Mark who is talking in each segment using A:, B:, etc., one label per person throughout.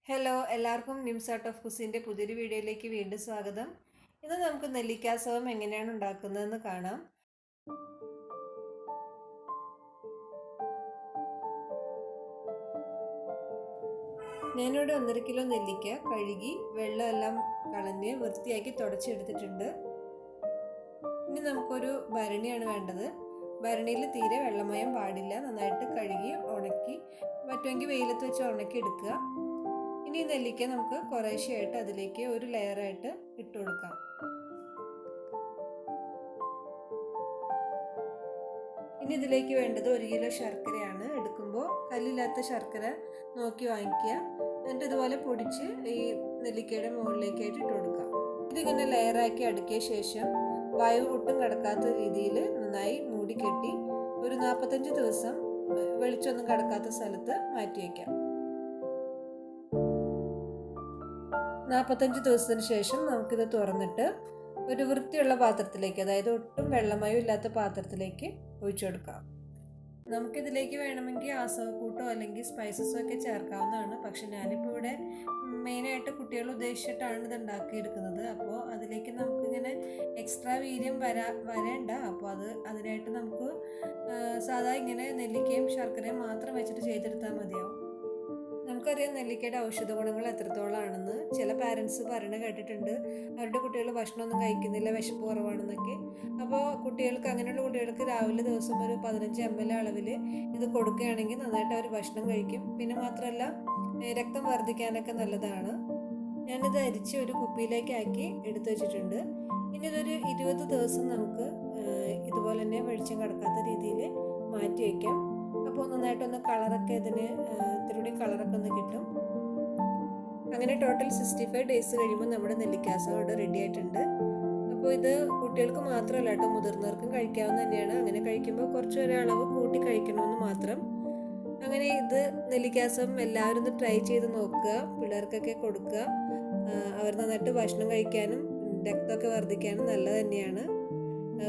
A: Hello എല്ലാവർക്കും nymphs art of കുസിൻ്റെ പുതിയൊരു വീഡിയോയിലേക്ക് വീണ്ടും സ്വാഗതം. ഇന്ന് നമുക്ക് നെല്ലിക്കാസവം എങ്ങനെയാണ് ഉണ്ടാക്കുന്നതെന്ന് കാണാം. ഞാനിവിടെ 1.5 കിലോ നെല്ലിക്ക കഴുകി വെള്ളമെല്ലാം കളഞ്ഞ് വൃത്തിയാക്കി തുടച്ചെടുത്തിട്ടുണ്ട്. ഇനി നമുക്കൊരു ഭരണിയാണ് വേണ്ടത്. ഭരണിയിൽ തീരെ വെള്ളമയം പാടില്ല. നന്നായിട്ട് കഴുകി ഉണക്കി പറ്റുമെങ്കിൽ വെയിലത്ത് വെച്ച് ഉണക്കി എടുക്കുക. ഇനി നെല്ലിക്ക നമുക്ക് കുറേശ്ശെയായിട്ട് അതിലേക്ക് ഒരു ലെയറായിട്ട് ഇട്ട് കൊടുക്കാം. ഇനി ഇതിലേക്ക് വേണ്ടത് 1 കിലോ ശർക്കരയാണ്. എടുക്കുമ്പോൾ കല്ലില്ലാത്ത ശർക്കര നോക്കി വാങ്ങിക്കുക. എന്നിട്ട് ഇതുപോലെ പൊടിച്ച് ഈ നെല്ലിക്കയുടെ മുകളിലേക്കായിട്ട് ഇട്ട് കൊടുക്കാം. ഇതിങ്ങനെ ലെയറാക്കി അടുക്കിയ ശേഷം വായു ഒട്ടും കടക്കാത്ത രീതിയിൽ നന്നായി മൂടിക്കെട്ടി ഒരു 45 ദിവസം വെളിച്ചൊന്നും കടക്കാത്ത സ്ഥലത്ത് മാറ്റി വയ്ക്കാം. 45 ദിവസത്തിന് ശേഷം നമുക്കിത് തുറന്നിട്ട് ഒരു വൃത്തിയുള്ള പാത്രത്തിലേക്ക്, അതായത് ഒട്ടും വെള്ളമയം ഇല്ലാത്ത പാത്രത്തിലേക്ക് ഒഴിച്ചു കൊടുക്കാം. നമുക്കിതിലേക്ക് വേണമെങ്കിൽ ആസവക്കൂട്ടോ അല്ലെങ്കിൽ സ്പൈസസോ ഒക്കെ ചേർക്കാവുന്നതാണ്. പക്ഷെ ഞാനിപ്പോൾ ഇവിടെ മെയിനായിട്ട് കുട്ടികൾ ഉദ്ദേശിച്ചിട്ടാണ് ഇത് ഉണ്ടാക്കിയെടുക്കുന്നത്. അപ്പോൾ അതിലേക്ക് നമുക്കിങ്ങനെ എക്സ്ട്രാ വീര്യം വരേണ്ട. അപ്പോൾ അതിനായിട്ട് നമുക്ക് സാധാ ഇങ്ങനെ നെല്ലിക്കയും ശർക്കരയും മാത്രം വെച്ചിട്ട് ചെയ്തെടുത്താൽ മതിയാവും. നമുക്കറിയാം നെല്ലിക്കയുടെ ഔഷധ ഗുണങ്ങൾ എത്രത്തോളമാണെന്ന്. ചില പാരൻസ് പറയണ കേട്ടിട്ടുണ്ട്, അവരുടെ കുട്ടികൾ ഭക്ഷണമൊന്നും കഴിക്കുന്നില്ല, വിശപ്പ് കുറവാണെന്നൊക്കെ. അപ്പോൾ അങ്ങനെയുള്ള കുട്ടികൾക്ക് രാവിലെ ദിവസം ഒരു 15 ml അളവിൽ ഇത് കൊടുക്കുകയാണെങ്കിൽ നന്നായിട്ട് അവർ ഭക്ഷണം കഴിക്കും. പിന്നെ മാത്രമല്ല രക്തം വർദ്ധിക്കാനൊക്കെ നല്ലതാണ്. ഞാനിത് അരിച്ച് ഒരു കുപ്പിയിലേക്കാക്കി എടുത്തു വെച്ചിട്ടുണ്ട്. ഇനി ഇതൊരു 20 ദിവസം നമുക്ക് ഇതുപോലെ തന്നെ വെളിച്ചം കടക്കാത്ത രീതിയിൽ മാറ്റി വയ്ക്കാം. അപ്പോൾ നന്നായിട്ടൊന്ന് കളറൊക്കെ ഇതിന് ഇത്തിരി കളറൊക്കെ ഒന്ന് കിട്ടും. അങ്ങനെ ടോട്ടൽ 65 ഡേയ്സ് കഴിയുമ്പോൾ നമ്മുടെ നെല്ലിക്കാസവം ഇവിടെ റെഡി ആയിട്ടുണ്ട്. അപ്പോൾ ഇത് കുട്ടികൾക്ക് മാത്രമല്ല കേട്ടോ, മുതിർന്നവർക്കും കഴിക്കാവുന്ന തന്നെയാണ്. അങ്ങനെ കഴിക്കുമ്പോൾ കുറച്ച് ഒരളവ് കൂട്ടി കഴിക്കണമെന്ന് മാത്രം. അങ്ങനെ ഇത് നെല്ലിക്കാസവം എല്ലാവരും ഒന്ന് ട്രൈ ചെയ്ത് നോക്കുക, പിള്ളേർക്കൊക്കെ കൊടുക്കുക. അവർ നന്നായിട്ട് ഭക്ഷണം കഴിക്കാനും രക്തമൊക്കെ വർദ്ധിക്കാനും നല്ലത് തന്നെയാണ്.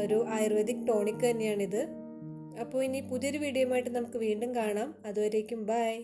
A: ഒരു ആയുർവേദിക് ടോണിക് തന്നെയാണിത്. അപ്പോൾ ഇനി പുതിയൊരു വീഡിയോയുമായിട്ട് നമുക്ക് വീണ്ടും കാണാം. അതുവരേക്കും ബൈ.